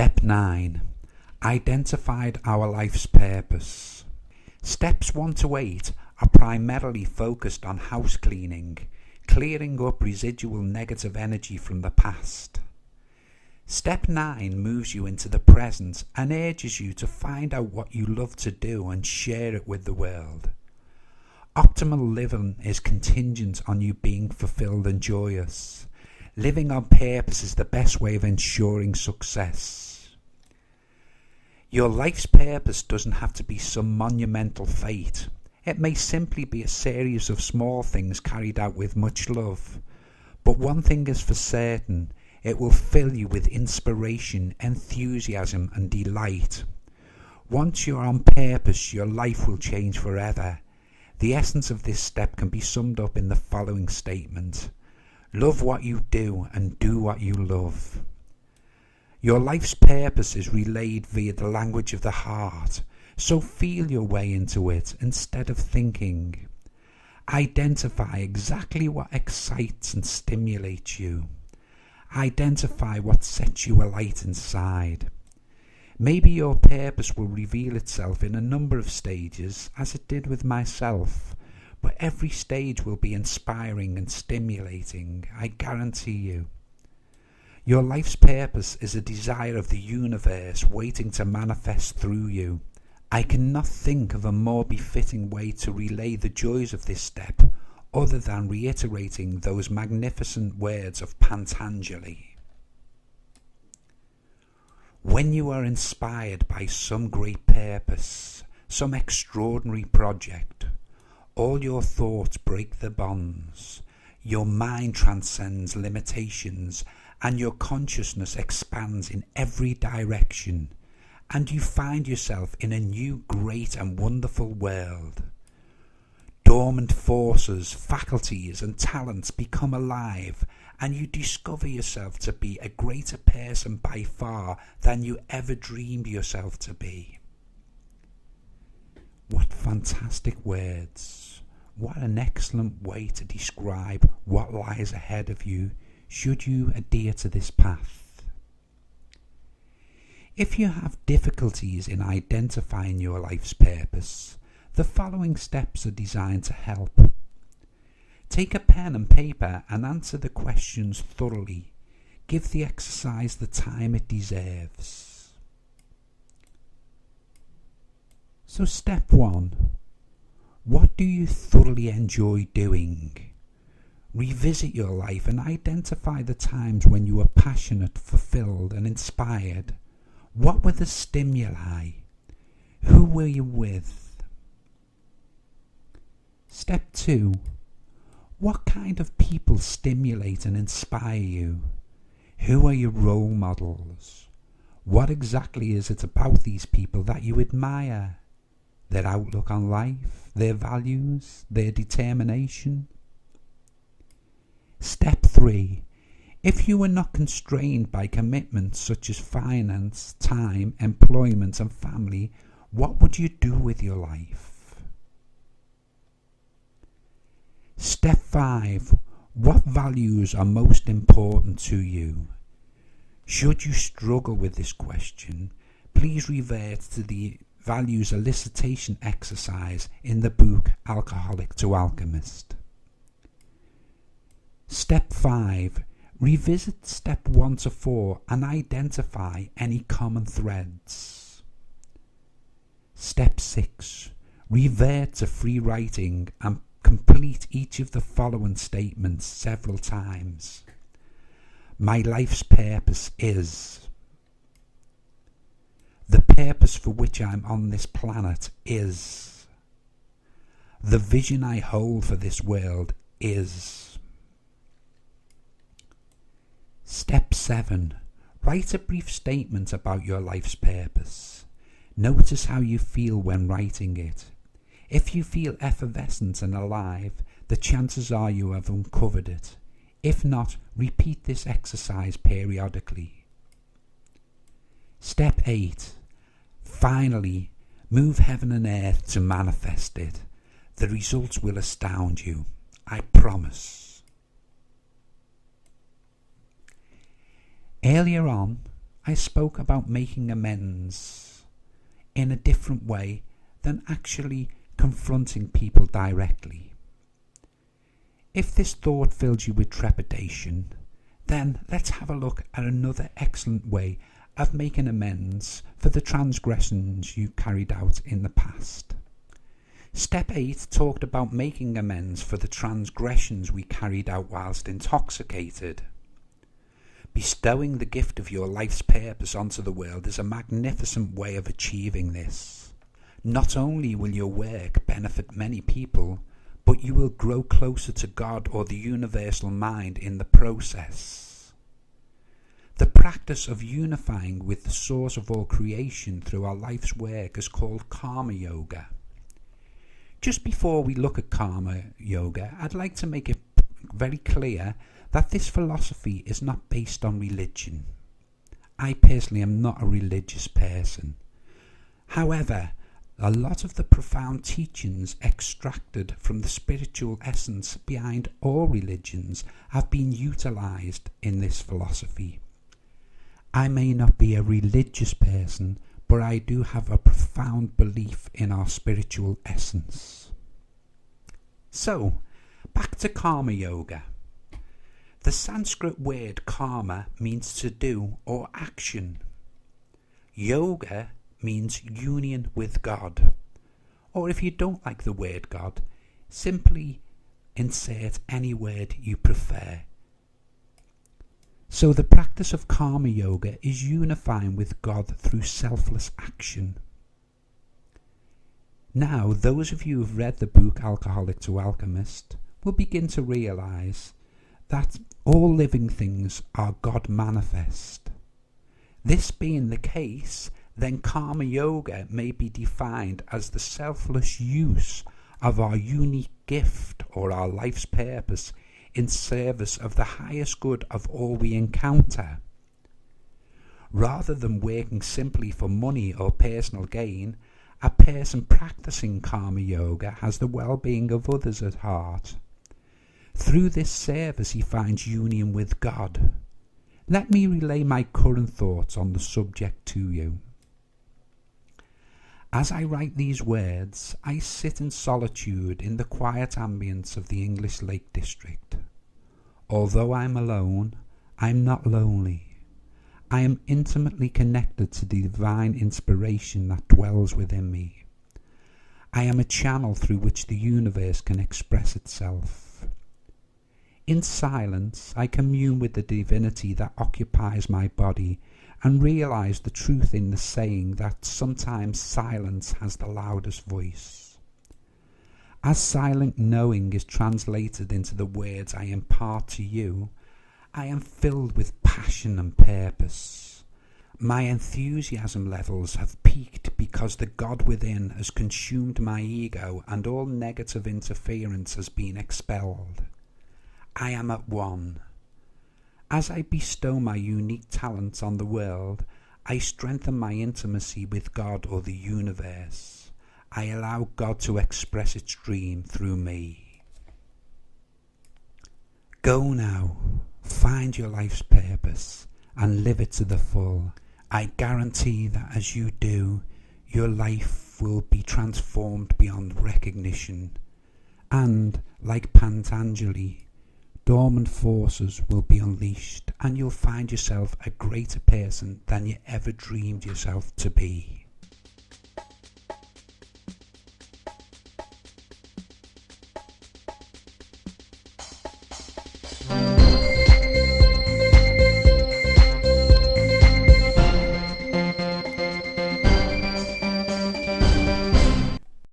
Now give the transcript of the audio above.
Step 9. Identified our life's purpose. Steps 1 to 8 are primarily focused on house cleaning, clearing up residual negative energy from the past. Step 9 moves you into the present and urges you to find out what you love to do and share it with the world. Optimal living is contingent on you being fulfilled and joyous. Living on purpose is the best way of ensuring success. Your life's purpose doesn't have to be some monumental fate. It may simply be a series of small things carried out with much love. But one thing is for certain, it will fill you with inspiration, enthusiasm and delight. Once you're on purpose, your life will change forever. The essence of this step can be summed up in the following statement: love what you do and do what you love. Your life's purpose is relayed via the language of the heart, so feel your way into it instead of thinking. Identify exactly what excites and stimulates you. Identify what sets you alight inside. Maybe your purpose will reveal itself in a number of stages, as it did with myself, but every stage will be inspiring and stimulating, I guarantee you. Your life's purpose is a desire of the universe waiting to manifest through you. I cannot think of a more befitting way to relay the joys of this step other than reiterating those magnificent words of Patanjali. When you are inspired by some great purpose, some extraordinary project, all your thoughts break the bonds, your mind transcends limitations, and your consciousness expands in every direction, and you find yourself in a new great and wonderful world. Dormant forces, faculties and talents become alive, and you discover yourself to be a greater person by far than you ever dreamed yourself to be. What fantastic words! What an excellent way to describe what lies ahead of you should you adhere to this path. If you have difficulties in identifying your life's purpose, the following steps are designed to help. Take a pen and paper and answer the questions thoroughly. Give the exercise the time it deserves. So step 1. What do you thoroughly enjoy doing? Revisit your life and identify the times when you were passionate, fulfilled and inspired. What were the stimuli? Who were you with? Step 2. What kind of people stimulate and inspire you? Who are your role models? What exactly is it about these people that you admire? Their outlook on life, their values, their determination? Step 3. If you were not constrained by commitments such as finance, time, employment and family, what would you do with your life? Step 5. What values are most important to you? Should you struggle with this question, please revert to the values elicitation exercise in the book Alcoholic to Alchemist. Step 5. Revisit step 1 to 4 and identify any common threads. Step 6. Revert to free writing and complete each of the following statements several times. My life's purpose is. The purpose for which I'm on this planet is. The vision I hold for this world is. Step 7. Write a brief statement about your life's purpose. Notice how you feel when writing it. If you feel effervescent and alive, the chances are you have uncovered it. If not, repeat this exercise periodically. Step 8. Finally, move heaven and earth to manifest it. The results will astound you, I promise. Earlier on, I spoke about making amends in a different way than actually confronting people directly. If this thought fills you with trepidation, then let's have a look at another excellent way of making amends for the transgressions you carried out in the past. Step 8 talked about making amends for the transgressions we carried out whilst intoxicated. Bestowing the gift of your life's purpose onto the world is a magnificent way of achieving this. Not only will your work benefit many people, but you will grow closer to God or the universal mind in the process. The practice of unifying with the source of all creation through our life's work is called karma yoga. Just before we look at karma yoga, I'd like to make it very clear that this philosophy is not based on religion. I personally am not a religious person. However, a lot of the profound teachings extracted from the spiritual essence behind all religions have been utilized in this philosophy. I may not be a religious person, but I do have a profound belief in our spiritual essence. So, back to karma yoga. The Sanskrit word karma means to do or action. Yoga means union with God. Or if you don't like the word God, simply insert any word you prefer. So the practice of karma yoga is unifying with God through selfless action. Now, those of you who have read the book Alcoholic to Alchemist will begin to realize that all living things are God manifest. This being the case, then karma yoga may be defined as the selfless use of our unique gift or our life's purpose in service of the highest good of all we encounter. Rather than working simply for money or personal gain, a person practicing karma yoga has the well-being of others at heart. Through this service he finds union with God. Let me relay my current thoughts on the subject to you. As I write these words, I sit in solitude in the quiet ambience of the English Lake District. Although I am alone, I am not lonely. I am intimately connected to the divine inspiration that dwells within me. I am a channel through which the universe can express itself. In silence, I commune with the divinity that occupies my body and realize the truth in the saying that sometimes silence has the loudest voice. As silent knowing is translated into the words I impart to you, I am filled with passion and purpose. My enthusiasm levels have peaked because the God within has consumed my ego and all negative interference has been expelled. I am at one. As I bestow my unique talents on the world, I strengthen my intimacy with God or the universe. I allow God to express its dream through me. Go now, find your life's purpose and live it to the full. I guarantee that as you do, your life will be transformed beyond recognition. And, like Patanjali, dormant forces will be unleashed and you'll find yourself a greater person than you ever dreamed yourself to be.